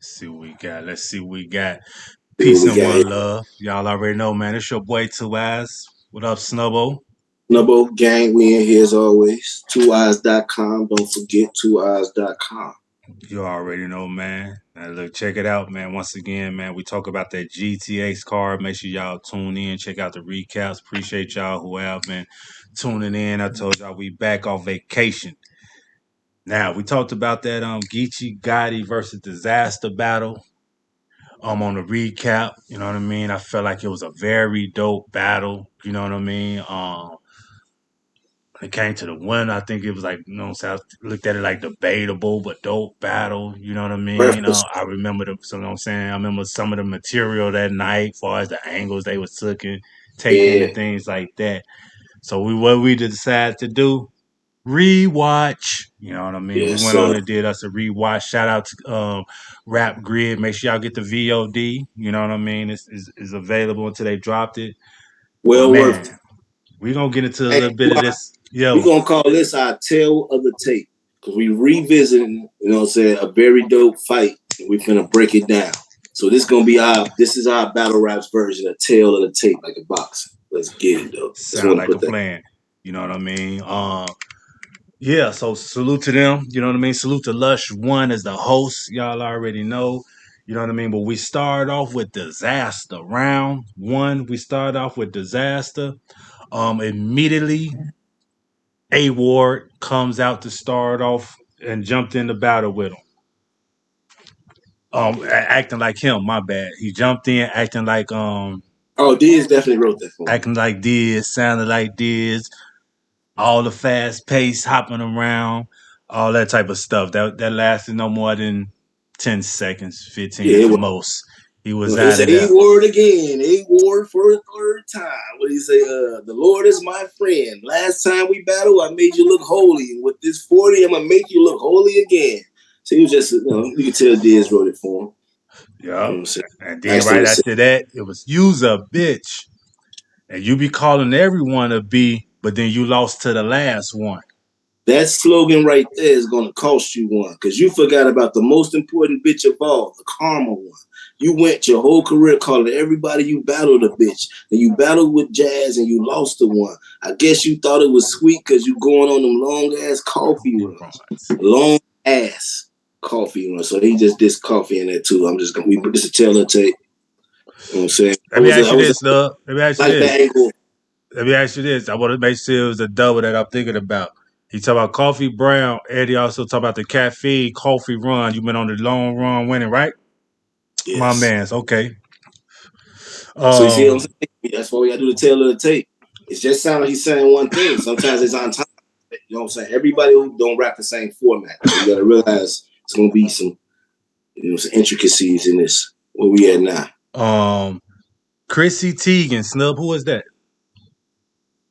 See what we got. Let's see what we got. See what Peace we and got one here. love. Y'all already know, man. It's your boy 2eiies. What up, Snubbo? Snubbo gang, we in here as always. 2eiies.com. Don't forget 2eiies.com. You already know, man. Now look, check it out, man. Once again, man, we talk about that GTX card. Make sure y'all tune in. Check out the recaps. Appreciate y'all who have been tuning in. I told y'all we back on vacation. Now we talked about that GEECHI Gotti versus Disaster battle. On the recap, you know what I mean? I felt like it was a very dope battle, you know what I mean? When it came to the win, I think it was like, you know what I'm saying? I looked at it like debatable but dope battle, you know what I mean? Breakfast. I remember you know what I'm saying? I remember some of the material that night, as far as the angles they was taking Yeah, and things like that. So what we decided to do, rewatch. You know what I mean? We yes, went on sir. and did us a rewatch. Shout out to Rap Grid. Make sure y'all get the VOD. You know what I mean? It's available until they dropped it. But Well worth it. man, we gonna get into a Hey, little bit of this. we Yo, gonna call this our tale of the tape. Because we revisiting, you know what I'm saying, a very dope fight. And we finna break it down. So this is our battle raps version of tale of the tape, like a boxing. Let's get it though. Just sound want to like put a that. plan. You know what I mean? Yeah, so salute to them. You know what I mean? Salute to Lush One as the host. Y'all already know. You know what I mean? But we start off with Disaster. Round one, we start off with Disaster. Immediately, A Ward comes out to start off and jumped in the battle with him. Acting like him. My bad. He jumped in Oh, Diz definitely wrote that for me. acting like this, sounded like this. All the fast pace, hopping around, all that type of stuff. That lasted no more than 10 seconds, 15 Yeah, at it the was. most. He was It's out of A there. word again. A word for the third time. What do you say? The Lord is my friend. Last time we battled, I made you look holy. And with this 40, I'm gonna make you look holy again. So he was just, you could tell Diz wrote it for him. You know what Yup. I'm saying? And then Nice right thing to say. after that, it was use a bitch. And you be calling everyone a B, but then you lost to the last one. That slogan right there is gonna cost you one because you forgot about the most important bitch of all, the karma one. You went your whole career calling everybody you battled a bitch. And you battled with Jazz and you lost to one. I guess you thought it was sweet because you going on them long ass coffee runs. Long ass coffee runs. So he just did coffee in there too. I'm just gonna we put this a tailor tape. You know what I'm saying? Let me ask you this, love. Let me ask you Like this. that angle. Let me ask you this. I want to make sure it was a double that I'm thinking about. He talk about coffee brown. Eddie also talk about the caffeine coffee run. You been on the long run winning, right? My Yes. man's okay. So you see what I'm Um, saying? That's why we gotta do the tail of the tape. It just sounds like he's saying one thing. Sometimes it's on time. You know what I'm saying? Everybody who don't rap the same format. So you gotta realize it's gonna be some, some intricacies in this. Where we at now? um, Chrissy Teigen, Snub. Who is that?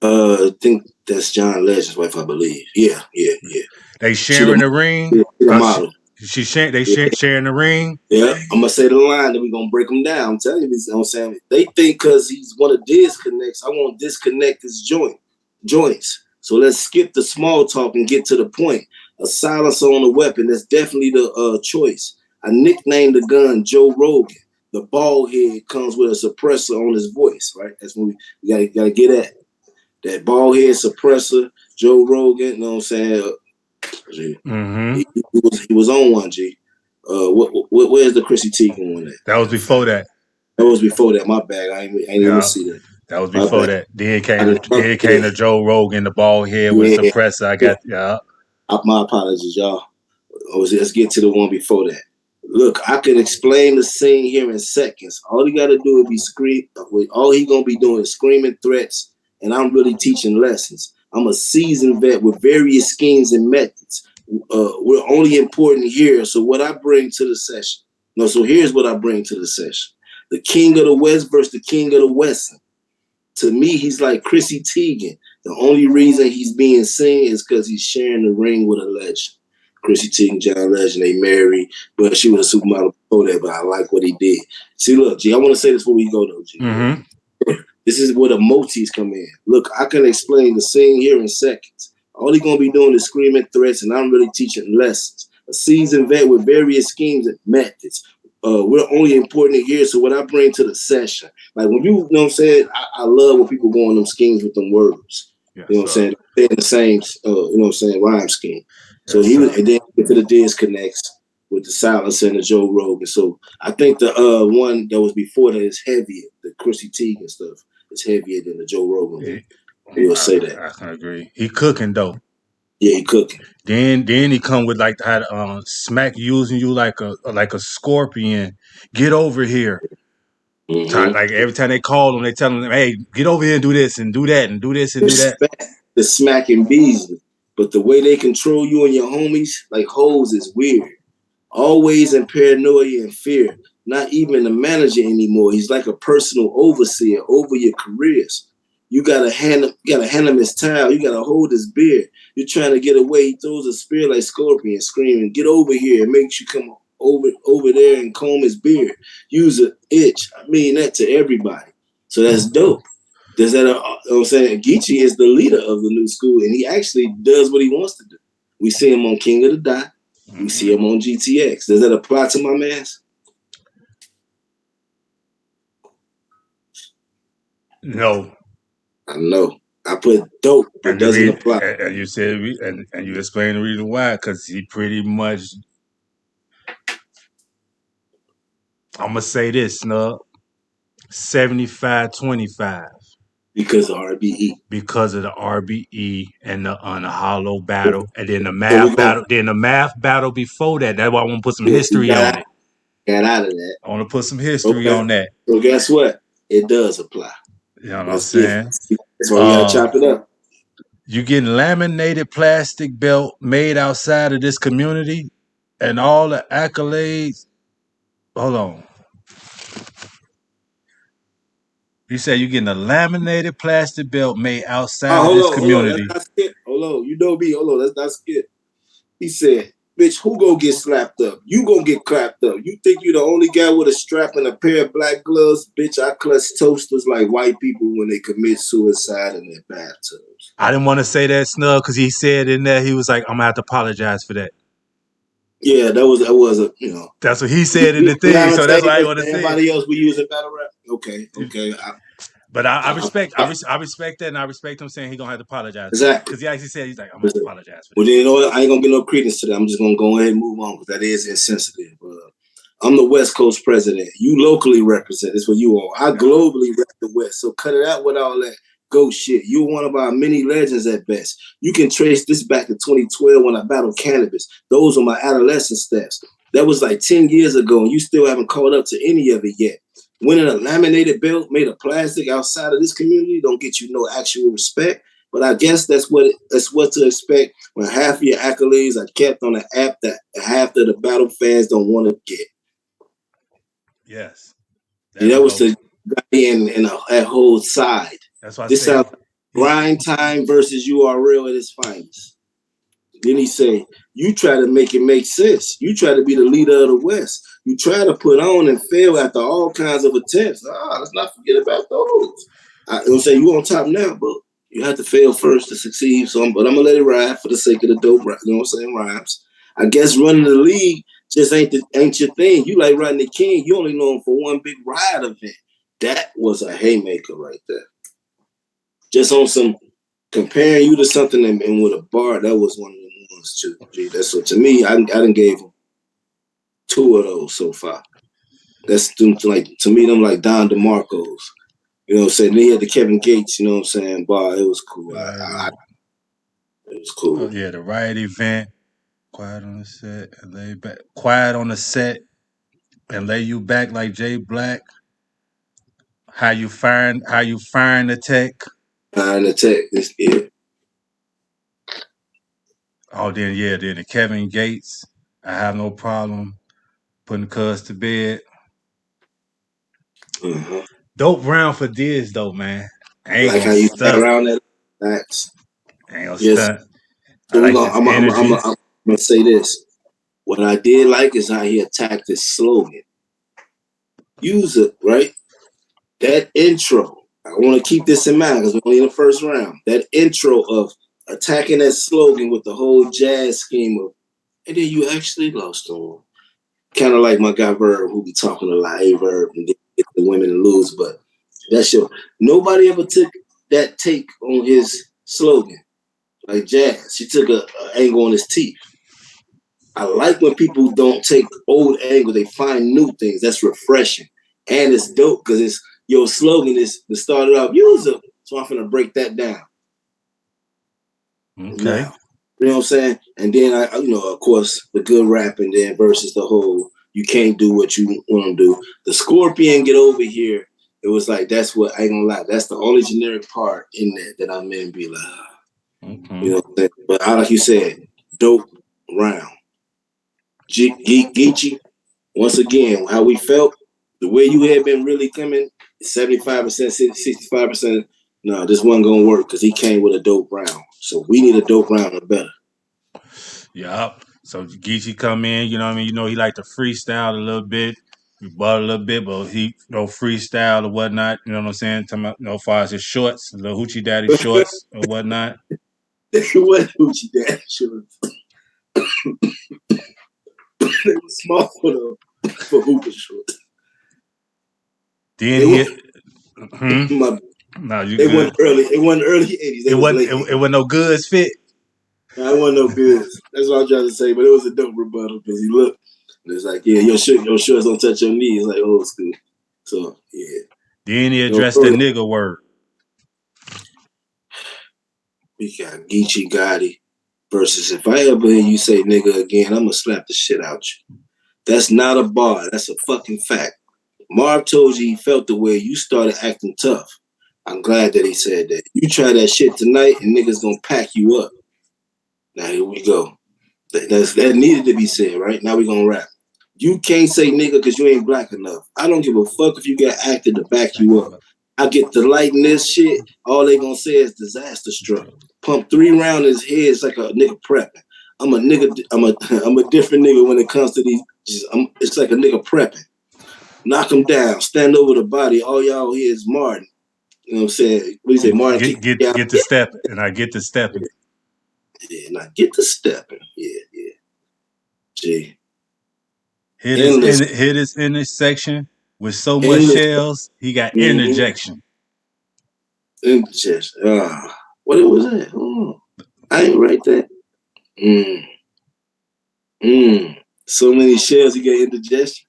I think that's John Legend's wife, I believe. Yeah, yeah, yeah. They She sharing the, the ring. she the Uh, model. they Yeah, sharing the ring. yeah. I'm gonna say the line, then we're gonna break them down. I'm telling you, you know what I'm saying? They think because he's one of disconnects, I won't disconnect his joints. So let's skip the small talk and get to the point. A silencer on a weapon, that's definitely the choice. I nicknamed the gun Joe Rogan. The bald head comes with a suppressor on his voice, right? That's when we gotta get at. That bald head suppressor, Joe Rogan, you know what I'm saying? Mm-hmm. He was on one, G. Where's the Chrissy Teigen one at? That was before that. That was before that. My bad. I ain't even Yeah, see that. that was My before bad. that. I didn't, Then it came yeah, to Joe Rogan, the bald head with yeah. suppressor. I got yeah. My apologies, y'all. Let's get to the one before that. Look, I can explain the scene here in seconds. All he got to do is be scream. All he gonna be doing is screaming threats, and I'm really teaching lessons. I'm a seasoned vet with various schemes and methods. We're only important here. So what I bring to the session. No, so here's what I bring to the session: the king of the West versus the king of the West. To me, he's like Chrissy Teigen. The only reason he's being seen is because he's sharing the ring with a legend. Chrissy Teigen, John Legend, they married, but she was a supermodel before that, but I like what he did. See, look, G, I want to say this before we go, though, G. Look, Mm-hmm. this is where the motifs come in. Look, I can explain the scene here in seconds. All he's going to be doing is screaming threats, and I'm really teaching lessons. a seasoned vet with various schemes and methods. We're only important here. So what I bring to the session, like when you know what I'm saying, I love when people go on them schemes with them words. Yes, You know what I'm sir. saying? They're in the same, you know what I'm saying, rhyme scheme. So Yes, he was, sir. and then to the Diz connects with the Silence and the Joe Rogan. So I think the one that was before that is heavier. The Chrissy Teigen stuff is heavier than the Joe Rogan one. I will say that. I can agree. He cooking though. Yeah, he cooking. Then he come with like how to smack using you like a scorpion. Get over here. Mm-hmm. Like every time they call him, they tell him, "Hey, get over here and do this and do that and do this and do that." Respect the smacking Beasley, but the way they control you and your homies, like hoes, is weird. Always in paranoia and fear. Not even a manager anymore. He's like a personal overseer over your careers. You gotta hand him his towel. You gotta hold his beard. You're trying to get away. He throws a spear like Scorpion, screaming, "Get over here!" and makes you come over there and comb his beard. Use an itch. I mean that to everybody. So that's dope. Does that? I'm saying GEECHI is the leader of the new school, and he actually does what he wants to do. We see him on King of the Dot. We see him on GTX. Does that apply to my mans? No. I know. I put dope, but And the doesn't reason, apply. and you said, and you explained the reason why, because he pretty much. I'm gonna say this, Snub. 75-25 Because of RBE. because of the RBE and the on the hollow battle, and then the So math we're going battle. Then the math battle before that. That's why I want to put some to history on it. got out of that. I want to put some history Okay. on that. So guess what? It does apply. You know what I'm Let's get saying? that's why we gotta chop it up. You getting laminated plastic belt made outside of this community, and all the accolades. Hold on. You said you getting a laminated plastic belt made outside Oh, of this hold on. That's community. not skip. Hold on. You know me. Hold on. That's not skip. He said, bitch, who gonna get slapped up? You gonna get clapped up. You think you the only guy with a strap and a pair of black gloves? Bitch, I clutch toasters like white people when they commit suicide in their bathtubs. I didn't want to say that, Snug, because he said in there, he was like, I'm going to have to apologize for that. Yeah, that was a, That's what he said in you the know thing, what I'm so that's saying? why I But want to say it. everybody else we using battle rap. Okay. But I I, respect I, I respect that, and I respect him saying he going to have to apologize for that. exactly. Because he actually said, he's like, I'm going to have to apologize for Well, that. then, you know what? I ain't gonna get no credence to that. I'm just gonna go ahead and move on because that is insensitive. I'm the West Coast president. You locally represent. That's what you are. I globally rep the West. So cut it out with all that ghost shit. You're one of our many legends at best. You can trace this back to 2012 when I battled cannabis. Those are my adolescent steps. That was like 10 years ago, and you still haven't caught up to any of it yet. Winning a laminated belt made of plastic outside of this community don't get you no actual respect. But I guess that's what to expect when half of your accolades are kept on an app that half of the battle fans don't want to get. Yes. Yeah, That's that was dope. the guy in that whole side. That's why I This say sounds like grind time versus URL at its finest. Then he say, you try to make it make sense. You try to be the leader of the West. You try to put on and fail after all kinds of attempts. Let's not forget about those. I don't say you on top now, but you have to fail first to succeed. But I'm gonna let it ride for the sake of the dope. You know what I'm saying? Rhymes. I guess running the league just ain't your thing. You like running the king. You only know him for one big ride event. That was a haymaker right there. Just on some comparing you to something and with a bar, that was one of the ones too. Gee, that's so to me, I done gave him two of those so far. That's like to me, them like Don DeMarco's. You know what I'm saying? Then he had the Kevin Gates, you know what I'm saying? Bar, it was cool. It was oh cool. yeah, the riot event, quiet on the set, and lay back, quiet on the set, and lay you back like Jay Black. How you firing the tech. And the tech, yeah. Oh, then the Kevin Gates. I have no problem putting cuz to bed. Uh-huh. Dope round for this though, man. I I ain't like gonna how you sat stunt. around that. Facts. I ain't gonna Yes. stunt. I So we like gonna. his energy. I'm gonna say this. What I did like is how he attacked his slogan. Use it right. That intro. I want to keep this in mind because we're only in the first round. That intro of attacking that slogan with the whole jazz scheme of and then you actually lost on. Kind of like my guy Verb, who be talking a lot, hey Verb, and then get the women to lose. But that's your nobody ever took that take on his slogan. Like Jazz, she took a angle on his teeth. I like when people don't take old angles; they find new things. That's refreshing, and it's dope because it's your slogan is to start it off. Use it, so I'm gonna break that down Okay. now. You know what I'm saying? And then of course, the good rapping then versus the whole you can't do what you want to do. The Scorpion get over here. It was like that's what I ain't gonna lie. That's the only generic part in that I'm in. Be like, you know what I'm saying? But like you said, dope round. Geechee, once again, how we felt, the way you had been really coming, 75%, 65%. No, this wasn't gonna work because he came with a dope round. So we need a dope round or better. Yup. So Geechee come in, you know what I mean? You know, he like to freestyle a little bit. We bought a little bit, but he freestyle or whatnot. You know what I'm saying? Talking about, as far as his shorts, the hoochie daddy shorts or whatnot. What Hoochie Daddy shorts? They were small for hooping shorts. Then They he, were my, no, you they good. weren't early. It wasn't early 80s. They It was wasn't. late It, 80s. it wasn't no goods fit. I wasn't no good. That's what I'm trying to say. But it was a dope rebuttal because he looked. And it's like, yeah, your shorts don't touch your knees like old school. So yeah, Then he no addressed the further. nigga word. We got Geechee Gotti versus if I ever hear you say nigga again, I'm gonna slap the shit out you. That's not a bar. That's a fucking fact. Marv told you he felt the way you started acting tough. I'm glad that he said that. You try that shit tonight and niggas gonna pack you up. Now here we go. That needed to be said, right? Now we gonna rap. You can't say nigga because you ain't black enough. I don't give a fuck if you got acted to back you up. I get to lighten this shit. All they gonna say is disaster struck. Pump 3 rounds in his head. It's like a nigga prepping. I'm a nigga. I'm a different nigga when it comes to these. It's like a nigga prepping. Knock him down. Stand over the body. All y'all hear is Martin. You know what I'm saying? What do you say? Martin kick Get you out. get to stepping, and I get to stepping. Yeah, now get to stepping. Yeah, yeah. Gee. Endless, Hit his intersection with so much endless. shells, he got Mm-hmm. interjection. Indigestion. What it was that? Oh, I ain't write that. Mm. So many shells, you get indigestion.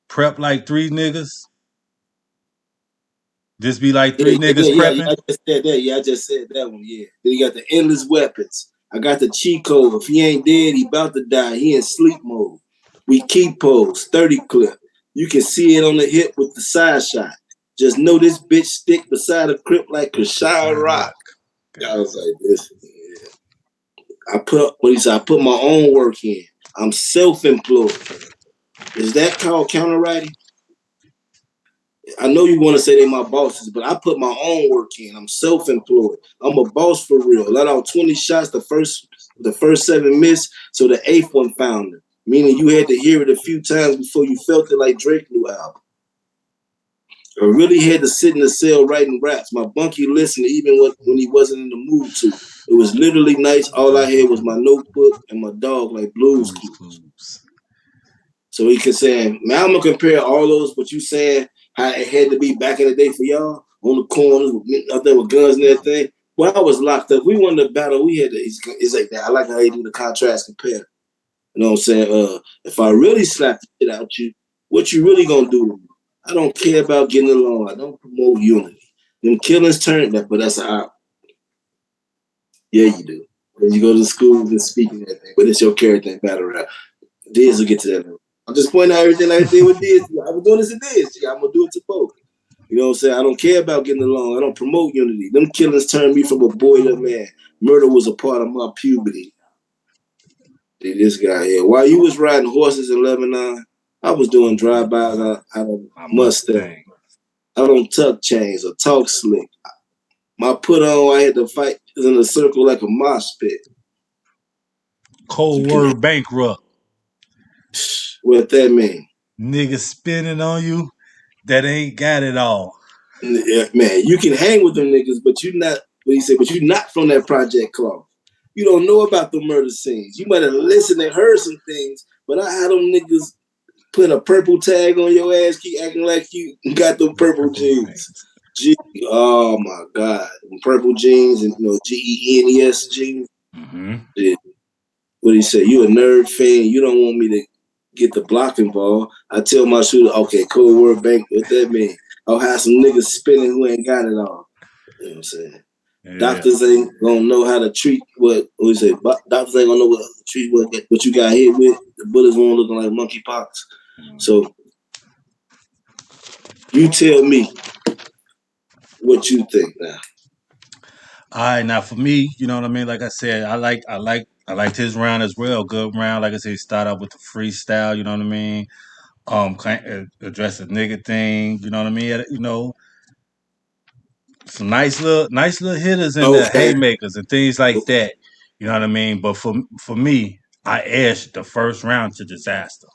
Prep like 3 niggas. This be like Yeah, 3 niggas yeah. prepping. I just said that. Yeah, I just said that one. Yeah. Then you got the endless weapons. I got the cheat code. If he ain't dead, he about to die. He in sleep mode. We keep pose, 30 clip. You can see it on the hip with the side shot. Just know this bitch stick beside a crip like Krishan Rock. I was like, this. Yeah. I put what he said. I put my own work in. I'm self-employed. Is that called counterwriting? I know you want to say they my bosses, but I put my own work in. I'm self-employed. I'm a boss for real. Let out 20 shots. The first 7 missed, so the 8th one found it. Meaning you had to hear it a few times before you felt it like Drake new album. I really had to sit in the cell writing raps. My bunkie listened even when he wasn't in the mood to. It was literally nice. All I had was my notebook and my dog like Blue's Clues. So he could say, man, I'm gonna compare all those, what you saying, how it had to be back in the day for y'all on the corners out there with guns and everything. Well, I was locked up. We won the battle. We had to. It's like that. I like how they do the contrast compare. You know what I'm saying? If I really slap the shit out you, what you really gonna do to me? I don't care about getting along. I don't promote unity. Them killings turn that, but that's how. Yeah, you do. When you go to school and speaking that thing, but it's your character in battle rap. Diz will get to that. I'm just pointing out everything I did with Diz. I was doing this to Diz. I'm gonna do it to both. You know what I'm saying? I don't care about getting along. I don't promote unity. Them killings turned me from a boy to a man. Murder was a part of my puberty. This guy here. While you was riding horses in Lebanon, I was doing drive-bys out of Mustang. I don't tuck chains or talk slick. My put on, I had to fight in a circle like a mosh pit. Cold word bankrupt. What that mean? Niggas spinning on you that ain't got it all. Yeah, man, you can hang with them niggas, but you not. What he said, but you not from that project cloth. You don't know about the murder scenes. You might have listened and heard some things, but I had them niggas put a purple tag on your ass, keep acting like you got the purple Purple jeans. jeans. Oh my God, purple jeans and GENES jeans. Mm-hmm. Shit. What do you say? You a nerd fan? You don't want me to get the blocking ball? I tell my shooter, okay, code word bank. What that mean? I'll have some niggas spinning who ain't got it all. You know what I'm saying? Yeah. Doctors ain't gonna know how to treat what we say. Doctors ain't gonna know what to treat what you got hit with. The bullets won't looking like monkeypox. So you tell me what you think now. All right, now for me, you know what I mean. Like I said, I liked his round as well. Good round. Like I said, he started out with the freestyle. You know what I mean. Address the nigga thing. You know what I mean. You know, some nice little hitters in there, Okay. haymakers and things like that. You know what I mean. But for me, I edged the first round to disaster.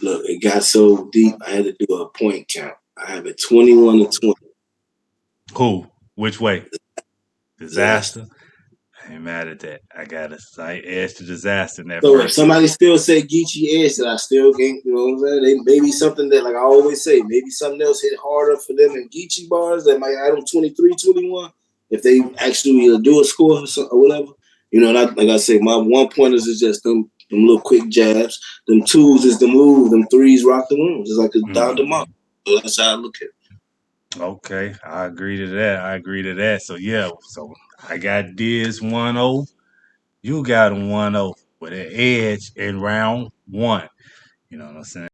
Look, it got so deep. I had to do a point count. I have it 21-20. Who? Which way? Disaster. Disaster. I ain't mad at that. I got a slight edge to disaster in that So if first round. somebody still say Geechee Edge, that I still can't, you know what I'm saying? They maybe something that, like I always say, maybe something else hit harder for them in Geechee bars that might add them 23-21 if they actually do a score or whatever. You know, like I say, my one pointers is just them little quick jabs. Them twos is the move. Them threes rock the room. Just like a Don DeMar. Mm-hmm. So that's how I look at it. Okay, I agree to that. I agree to that. So yeah, so I got Diz 1-0. You got him 1-0 with an edge in round one. You know what I'm saying?